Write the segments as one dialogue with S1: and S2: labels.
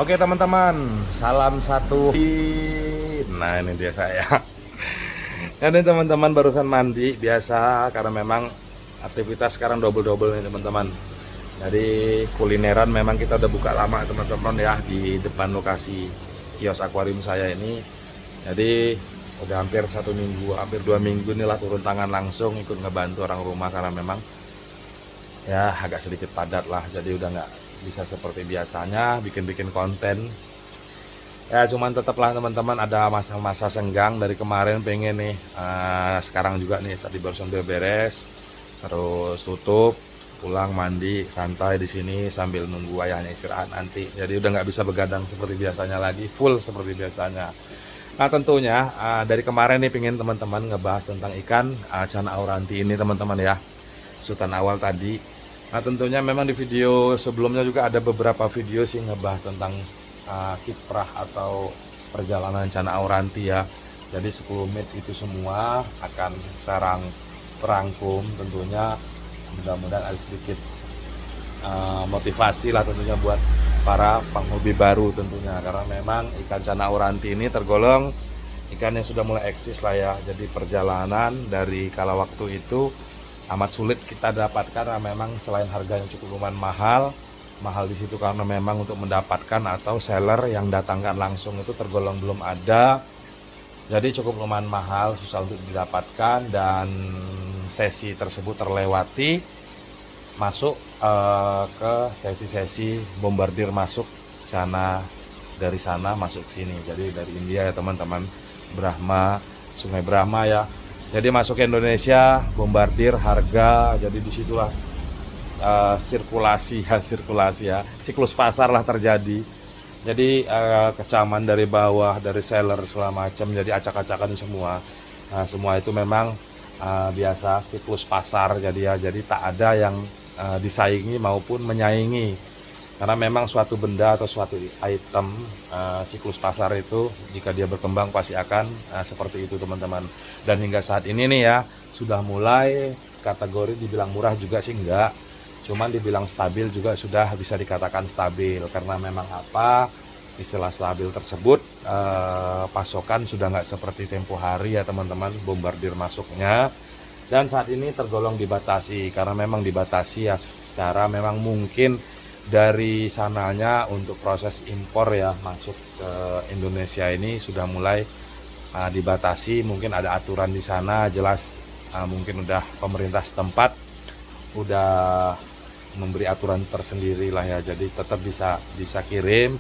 S1: Oke teman-teman, salam satu. Nah ini dia saya. Ini teman-teman barusan mandi biasa karena memang aktivitas sekarang double-double nih teman-teman. Jadi kulineran memang kita udah buka lama teman-teman ya di depan lokasi kios akuarium saya ini. Jadi udah hampir 1 minggu, hampir 2 minggu inilah turun tangan langsung ikut ngebantu orang rumah karena memang ya agak sedikit padat lah. Jadi udah nggak bisa seperti biasanya bikin-bikin konten. Ya cuman tetaplah teman-teman ada masa-masa senggang dari kemarin pengen nih sekarang juga nih tadi barusan beres terus tutup pulang mandi santai di sini sambil nunggu ayahnya istirahat nanti. Jadi udah nggak bisa begadang seperti biasanya lagi, full seperti biasanya. Nah tentunya dari kemarin nih pengen teman-teman ngebahas tentang ikan cana auranti ini teman-teman ya, sultan awal tadi. Nah tentunya memang di video sebelumnya juga ada beberapa video sih ngebahas tentang kiprah atau perjalanan cana auranti ya. Jadi 10 menit itu semua akan sarang perangkum, tentunya mudah-mudahan ada sedikit motivasi lah tentunya buat para penghobi baru tentunya, karena memang ikan cana auranti ini tergolong ikan yang sudah mulai eksis lah ya. Jadi perjalanan dari kala waktu itu amat sulit kita dapatkan karena memang selain harganya cukup lumayan mahal di situ karena memang untuk mendapatkan atau seller yang datangkan langsung itu tergolong belum ada. Jadi cukup lumayan mahal, susah untuk didapatkan dan sesi tersebut terlewati masuk ke sesi-sesi bombardir masuk sana dari sana masuk sini. Jadi dari India ya teman-teman, Brahma, Sungai Brahma ya. Jadi masuk ke Indonesia, bombardir harga, jadi disitulah sirkulasi ya, siklus pasar lah terjadi. Jadi kecaman dari bawah, dari seller segala macam, jadi acak-acakan semua. Nah, semua itu memang biasa siklus pasar jadi ya, jadi tak ada yang disaingi maupun menyaingi. Karena memang suatu benda atau suatu item siklus pasar itu jika dia berkembang pasti akan seperti itu teman-teman. Dan hingga saat ini nih ya sudah mulai kategori dibilang murah juga sih enggak. Cuman dibilang stabil juga sudah bisa dikatakan stabil. Karena memang apa istilah stabil tersebut pasokan sudah nggak seperti tempo hari ya teman-teman, bombardir masuknya. Dan saat ini tergolong dibatasi karena memang dibatasi ya secara memang mungkin dari sananya untuk proses impor ya masuk ke Indonesia ini sudah mulai dibatasi. Mungkin ada aturan di sana jelas, mungkin udah pemerintah setempat udah memberi aturan tersendiri lah ya, jadi tetap bisa kirim,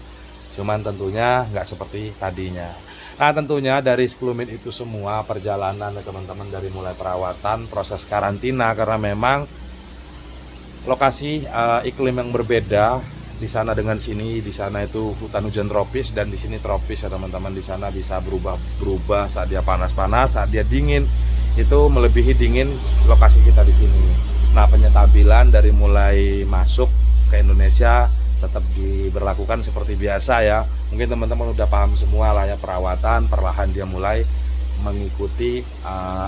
S1: cuman tentunya nggak seperti tadinya. Nah tentunya dari 10 menit itu semua perjalanan teman-teman, dari mulai perawatan, proses karantina karena memang lokasi iklim yang berbeda di sana dengan sini. Di sana itu hutan hujan tropis dan di sini tropis ya teman-teman. Di sana bisa berubah saat dia panas-panas, saat dia dingin itu melebihi dingin lokasi kita di sini. Nah penyetabilan dari mulai masuk ke Indonesia tetap diberlakukan seperti biasa ya. Mungkin teman-teman udah paham semua lah ya, perawatan perlahan dia mulai mengikuti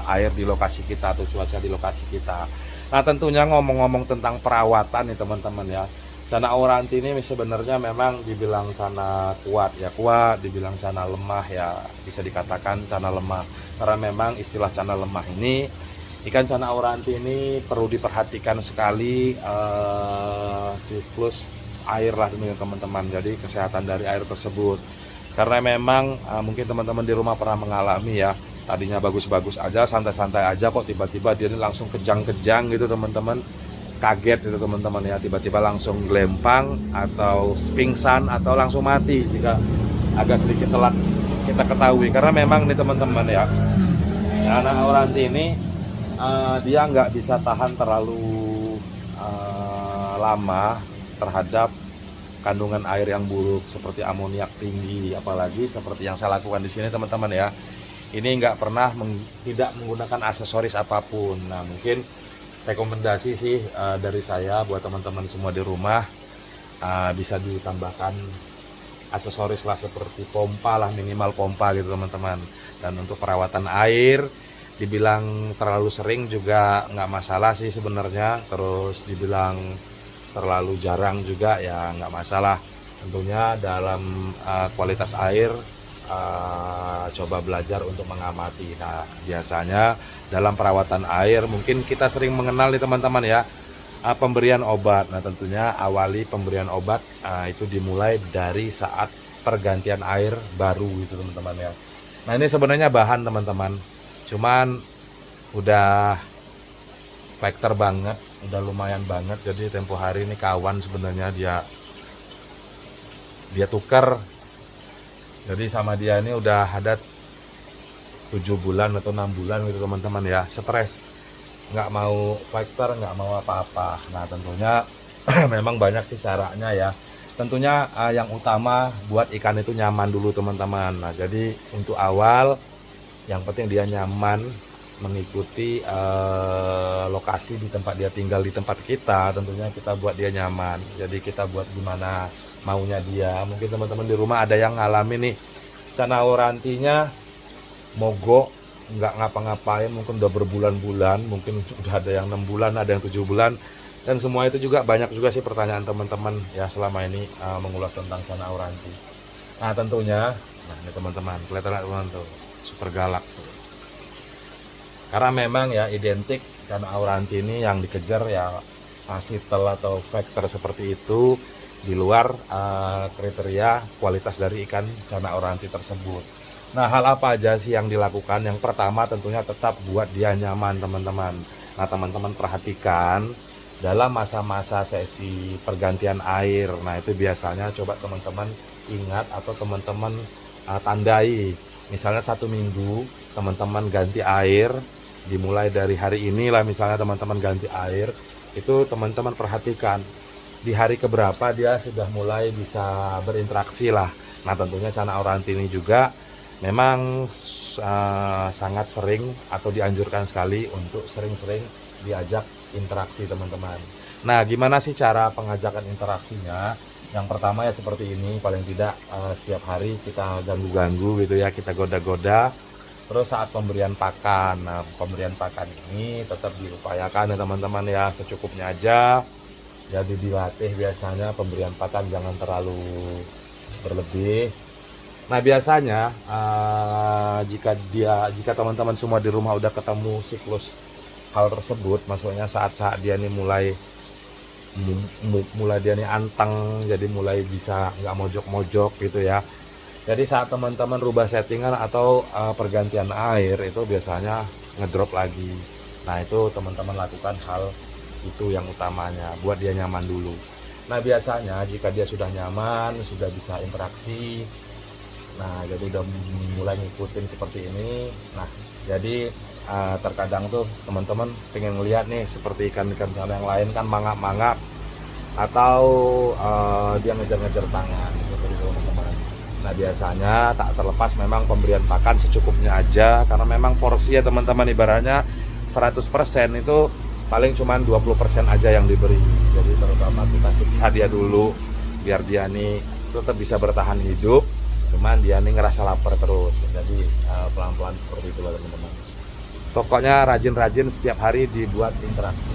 S1: air di lokasi kita atau cuaca di lokasi kita. Nah tentunya ngomong-ngomong tentang perawatan nih teman-teman ya, cana auranti ini sebenarnya memang dibilang cana kuat ya kuat, dibilang cana lemah ya bisa dikatakan cana lemah. Karena memang istilah cana lemah ini, ikan cana auranti ini perlu diperhatikan sekali siklus air lah tentunya teman-teman. Jadi kesehatan dari air tersebut, karena memang mungkin teman-teman di rumah pernah mengalami ya, tadinya bagus-bagus aja, santai-santai aja kok tiba-tiba dia ini langsung kejang-kejang gitu teman-teman, kaget gitu teman-teman ya, tiba-tiba langsung gelempang atau pingsan atau langsung mati jika agak sedikit telat kita ketahui. Karena memang nih teman-teman ya, anak auranti ini dia nggak bisa tahan terlalu lama terhadap kandungan air yang buruk seperti amoniak tinggi, apalagi seperti yang saya lakukan di sini teman-teman ya. Ini nggak pernah tidak menggunakan aksesoris apapun. Nah mungkin rekomendasi sih dari saya buat teman-teman semua di rumah, bisa ditambahkan aksesoris lah seperti pompa lah, minimal pompa gitu teman-teman. Dan untuk perawatan air dibilang terlalu sering juga nggak masalah sih sebenarnya, terus dibilang terlalu jarang juga ya nggak masalah. tentunya dalam kualitas air, coba belajar untuk mengamati. Nah, biasanya dalam perawatan air mungkin kita sering mengenal nih teman-teman ya, pemberian obat. Nah, tentunya awali pemberian obat itu dimulai dari saat pergantian air baru gitu teman-teman ya. Nah, ini sebenarnya bahan teman-teman, cuman udah factor banget, udah lumayan banget. Jadi tempo hari ini kawan sebenarnya dia tukar. Jadi sama dia ini udah ada 7 bulan atau 6 bulan gitu teman-teman ya, stres, nggak mau factor, nggak mau apa-apa. Nah, tentunya memang banyak sih caranya ya. Tentunya yang utama buat ikan itu nyaman dulu teman-teman. Nah, jadi untuk awal yang penting dia nyaman mengikuti lokasi di tempat dia tinggal, di tempat kita. Tentunya kita buat dia nyaman, jadi kita buat gimana maunya dia. Mungkin teman-teman di rumah ada yang ngalamin nih, cana orantinya mogok, nggak ngapa-ngapain, mungkin udah berbulan-bulan, mungkin udah ada yang 6 bulan, ada yang 7 bulan, dan semua itu juga banyak juga sih pertanyaan teman-teman ya selama ini mengulas tentang cana oranti. Nah, tentunya, nah ini teman-teman, kelihatan teman tuh super galak tuh. Karena memang ya identik cana oranti ini yang dikejar ya sitel atau factor seperti itu, di luar kriteria kualitas dari ikan cana oranti tersebut. Nah, hal apa aja sih yang dilakukan? Yang pertama tentunya tetap buat dia nyaman teman-teman. Nah, teman-teman perhatikan dalam masa-masa sesi pergantian air. Nah, itu biasanya coba teman-teman ingat atau teman-teman tandai. Misalnya 1 minggu teman-teman ganti air, dimulai dari hari inilah misalnya teman-teman ganti air, itu teman-teman perhatikan di hari keberapa dia sudah mulai bisa berinteraksi lah. Nah, tentunya cana oranti ini juga memang sangat sering atau dianjurkan sekali untuk sering-sering diajak interaksi teman-teman. Nah, gimana sih cara pengajakan interaksinya? Yang pertama ya seperti ini, paling tidak setiap hari kita ganggu-ganggu gitu ya, kita goda-goda. Terus saat pemberian pakan, nah pemberian pakan ini tetap diupayakan ya teman-teman ya, secukupnya aja. Jadi dilatih biasanya pemberian pakan jangan terlalu berlebih. Nah, biasanya jika teman-teman semua di rumah udah ketemu siklus hal tersebut, maksudnya saat-saat dia nih mulai dia nih anteng, jadi mulai bisa nggak mojok-mojok gitu ya. Jadi saat teman-teman rubah settingan atau pergantian air itu biasanya ngedrop lagi. Nah, itu teman-teman lakukan hal itu yang utamanya, buat dia nyaman dulu. Nah, biasanya jika dia sudah nyaman, sudah bisa interaksi, nah jadi udah mulai ngikutin seperti ini. Nah, jadi terkadang tuh teman-teman pengen ngeliat nih seperti ikan-ikan yang lain kan mangap-mangap atau dia ngejar-ngejar tangan gitu teman-teman. Nah, biasanya tak terlepas memang pemberian pakan secukupnya aja, karena memang porsi ya teman-teman, ibaratnya 100% itu paling cuman 20% aja yang diberi. Jadi terutama kita siksa dia dulu biar dia nih tetap bisa bertahan hidup, cuman dia nih ngerasa lapar terus. Jadi pelan-pelan seperti itu teman-teman. Pokoknya rajin-rajin setiap hari dibuat interaksi.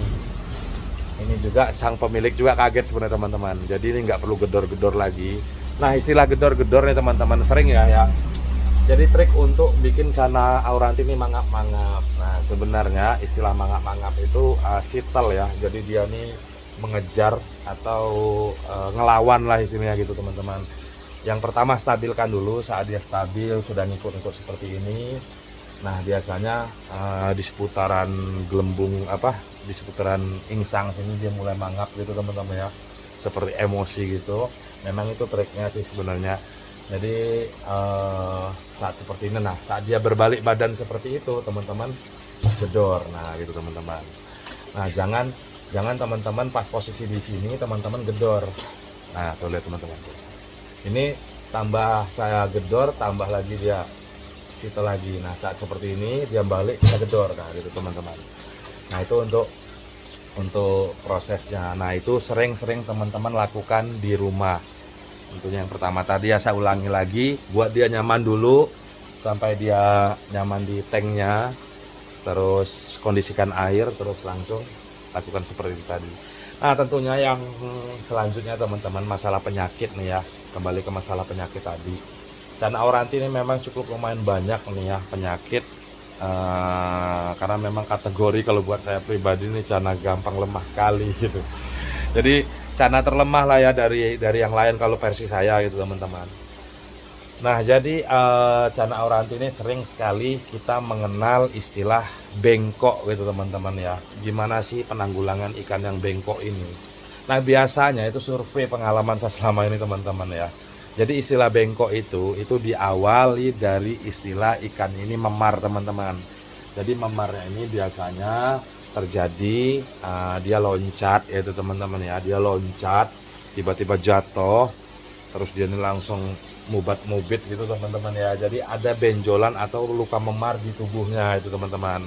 S1: Ini juga sang pemilik juga kaget sebenarnya teman-teman. Jadi ini nggak perlu gedor-gedor lagi. Nah, istilah gedor-gedor nih teman-teman sering ya. Jadi trik untuk bikin cana oranti ini mangap-mangap. Nah, sebenarnya istilah mangap-mangap itu sitel ya. Jadi dia nih mengejar atau ngelawan lah istilahnya gitu teman-teman. Yang pertama stabilkan dulu. Saat dia stabil sudah ngikut-ngikut seperti ini. Nah, biasanya di seputaran gelembung di seputaran insang sini dia mulai mangap gitu teman-teman ya. Seperti emosi gitu. Memang itu triknya sih sebenarnya. Jadi saat seperti ini, nah saat dia berbalik badan seperti itu teman-teman gedor, nah gitu teman-teman. Nah, jangan teman-teman pas posisi di sini teman-teman gedor. Nah, tuh lihat teman-teman, ini tambah saya gedor, tambah lagi dia situ lagi. Nah, saat seperti ini dia balik kita gedor, nah gitu teman-teman. Nah, itu untuk prosesnya. Nah, itu sering-sering teman-teman lakukan di rumah. Tentunya yang pertama tadi ya saya ulangi lagi, buat dia nyaman dulu sampai dia nyaman di tanknya, terus kondisikan air, terus langsung lakukan seperti itu tadi. Nah, tentunya yang selanjutnya teman-teman masalah penyakit nih ya. kembali ke masalah penyakit tadi. Cana auranti ini memang cukup lumayan banyak nih ya penyakit, karena memang kategori kalau buat saya pribadi ini cana gampang lemah sekali gitu. Jadi cana terlemah lah ya dari yang lain kalau versi saya gitu teman-teman. Nah jadi cana auranti ini sering sekali kita mengenal istilah bengkok gitu teman-teman ya. Gimana sih penanggulangan ikan yang bengkok ini? Nah biasanya itu survei pengalaman saya selama ini teman-teman ya. Jadi istilah bengkok itu diawali dari istilah ikan ini memar teman-teman. Jadi memarnya ini biasanya terjadi dia loncat ya itu teman-teman ya. Dia loncat tiba-tiba jatuh terus dia ini langsung mubat-mubit gitu teman-teman ya. Jadi ada benjolan atau luka memar di tubuhnya itu teman-teman.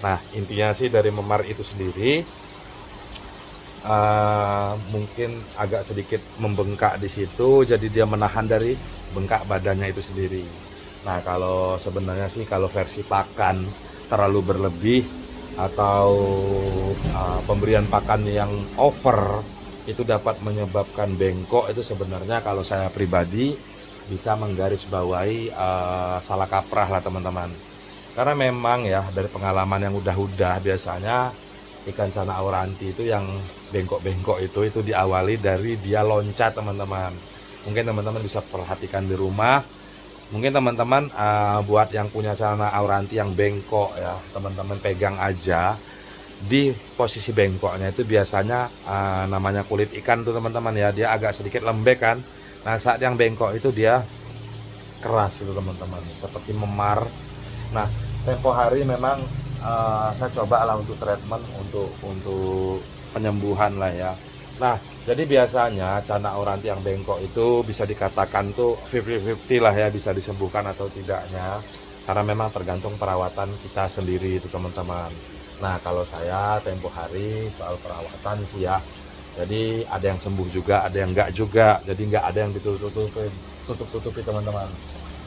S1: Nah intinya sih dari memar itu sendiri mungkin agak sedikit membengkak di situ, jadi dia menahan dari bengkak badannya itu sendiri. Nah kalau sebenarnya sih kalau versi pakan terlalu berlebih atau pemberian pakan yang over itu dapat menyebabkan bengkok. Itu sebenarnya kalau saya pribadi bisa menggarisbawahi salah kaprah lah teman-teman, karena memang ya dari pengalaman yang udah biasanya ikan cana auranti itu yang bengkok-bengkok itu diawali dari dia loncat teman-teman. Mungkin teman-teman bisa perhatikan di rumah. Mungkin teman-teman buat yang punya cana auranti yang bengkok ya, teman-teman pegang aja di posisi bengkoknya itu biasanya namanya kulit ikan tuh teman-teman ya, dia agak sedikit lembek kan. Nah saat yang bengkok itu dia keras itu teman-teman, seperti memar. Nah tempo hari memang saya coba lah untuk treatment untuk penyembuhan lah ya. Nah jadi biasanya cana auranti yang bengkok itu bisa dikatakan tuh 50-50 lah ya, bisa disembuhkan atau tidaknya, karena memang tergantung perawatan kita sendiri itu teman-teman. Nah kalau saya tempo hari soal perawatan sih ya, jadi ada yang sembuh juga, ada yang enggak juga, jadi enggak ada yang ditutup-tutupi teman-teman.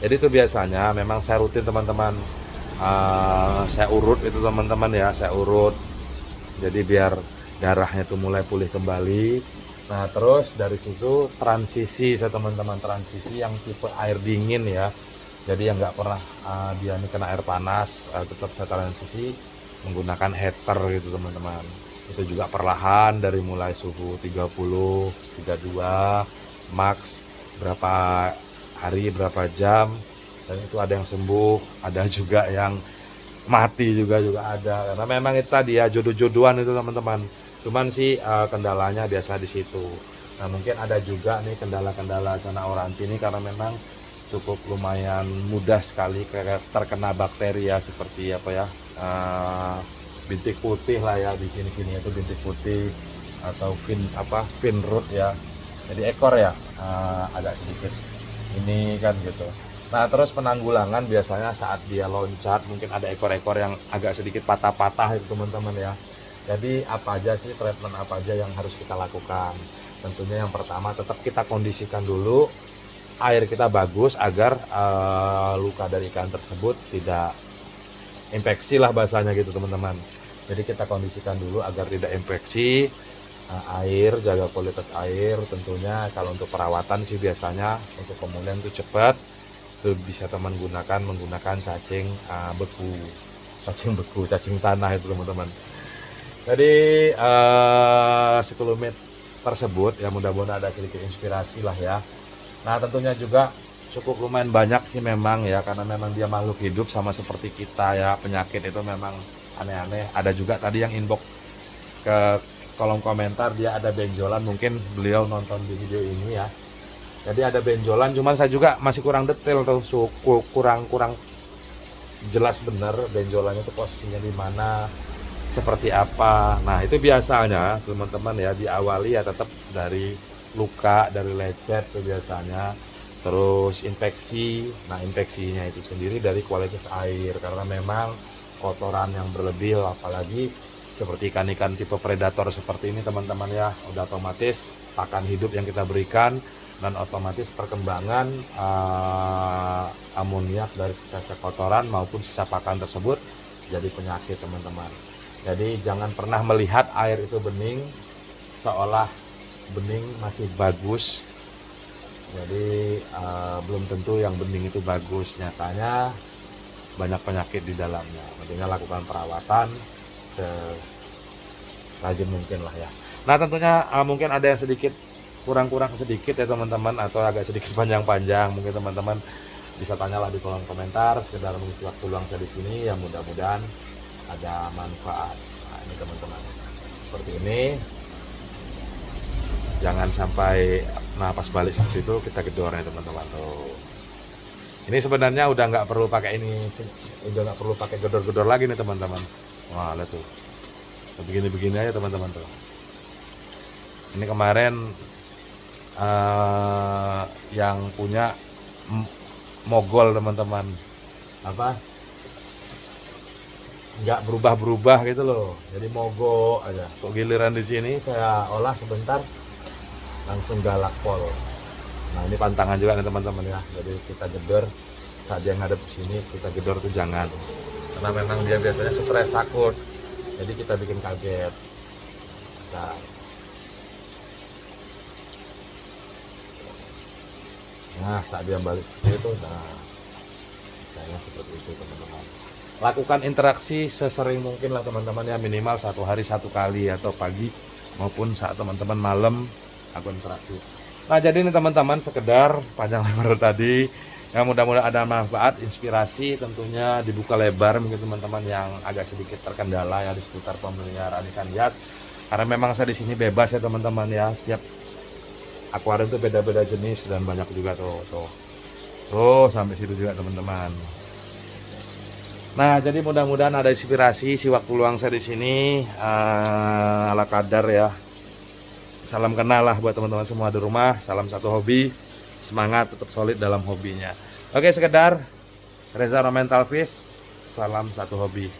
S1: Jadi itu biasanya memang saya rutin teman-teman, saya urut itu teman-teman ya, saya urut jadi biar darahnya tuh mulai pulih kembali. Nah terus dari situ transisi saya teman-teman, transisi yang tipe air dingin ya, jadi yang nggak pernah dia ini kena air panas, tetap saya transisi menggunakan heater gitu teman-teman. Itu juga perlahan dari mulai suhu 30, 32 max, berapa hari berapa jam, dan itu ada yang sembuh, ada juga yang mati juga ada, karena memang itu tadi ya jodoh-jodohan itu teman-teman. Cuman sih kendalanya biasa di situ. Nah mungkin ada juga nih kendala-kendala cana auranti ini karena memang cukup lumayan mudah sekali terkena bakteri ya, seperti apa ya, bintik putih lah ya, di sini itu bintik putih atau fin root ya, jadi ekor ya agak sedikit ini kan gitu. Nah terus penanggulangan biasanya saat dia loncat mungkin ada ekor-ekor yang agak sedikit patah-patah itu teman-teman ya. Jadi apa aja sih treatment apa aja yang harus kita lakukan? Tentunya yang pertama tetap kita kondisikan dulu air kita bagus agar luka dari ikan tersebut tidak infeksi lah bahasanya gitu teman-teman. Jadi kita kondisikan dulu agar tidak infeksi. Air, jaga kualitas air tentunya. Kalau untuk perawatan sih biasanya untuk pemulihan itu cepat, itu bisa teman menggunakan cacing beku, cacing tanah itu teman-teman. Jadi sekelumit tersebut ya, mudah-mudahan ada sedikit inspirasi lah ya. Nah tentunya juga cukup lumayan banyak sih memang ya, karena memang dia makhluk hidup sama seperti kita ya, penyakit itu memang aneh-aneh. Ada juga tadi yang inbox ke kolom komentar, dia ada benjolan, mungkin beliau nonton di video ini ya. Jadi ada benjolan, cuman saya juga masih kurang detail tuh, kurang jelas bener benjolannya itu posisinya di mana, seperti apa. Nah itu biasanya teman-teman ya diawali ya tetap dari luka, dari lecet itu biasanya, terus infeksi. Nah infeksinya itu sendiri dari kualitas air, karena memang kotoran yang berlebih apalagi seperti ikan-ikan tipe predator seperti ini teman-teman ya, udah otomatis pakan hidup yang kita berikan dan otomatis perkembangan amoniak dari sisa kotoran maupun sisa pakan tersebut jadi penyakit teman-teman. Jadi jangan pernah melihat air itu bening seolah bening masih bagus Jadi belum tentu yang bening itu bagus, nyatanya banyak penyakit di dalamnya. Tentunya lakukan perawatan serajin mungkin lah ya. Nah tentunya mungkin ada yang sedikit kurang-kurang sedikit ya teman-teman, atau agak sedikit panjang-panjang, mungkin teman-teman bisa tanyalah di kolom komentar, sekedar mengisi waktu luang saya di sini, yang mudah-mudahan ada manfaat. Nah ini teman-teman, seperti ini, jangan sampai pas balik seperti itu kita gedor ya teman-teman. Tuh, ini sebenarnya udah nggak perlu pakai ini, udah nggak perlu pakai gedor-gedor lagi nih teman-teman. Wah lihat tuh, begini-begini aja teman-teman tuh. Ini kemarin yang punya mogol teman-teman, apa, nggak berubah-berubah gitu loh, jadi mogok aja. Kok giliran di sini saya olah sebentar langsung galak pol. Nah ini pantangan juga nih teman-teman ya, jadi kita gedor saat dia ngadep ke sini, kita gedor tuh jangan, karena memang dia biasanya stres takut, jadi kita bikin kaget. Nah, nah saat dia balik seperti itu, nah misalnya seperti itu teman-teman. Lakukan interaksi sesering mungkin lah teman-teman ya, minimal 1 hari 1 kali, atau pagi maupun saat teman-teman malam lakukan interaksi. Nah jadi ini teman-teman sekedar panjang lebar tadi ya, mudah-mudahan ada manfaat, inspirasi, tentunya dibuka lebar mungkin teman-teman yang agak sedikit terkendala ya di seputar pemeliharaan ikan hias, karena memang saya di sini bebas ya teman-teman ya, setiap akuarium itu beda-beda jenis dan banyak juga tuh sampai situ juga teman-teman. Nah jadi mudah-mudahan ada inspirasi si waktu luang saya di sini ala kadar ya. Salam kenal lah buat teman-teman semua di rumah, salam satu hobi, semangat tetap solid dalam hobinya. Oke sekedar Reza Romental Fish, salam satu hobi.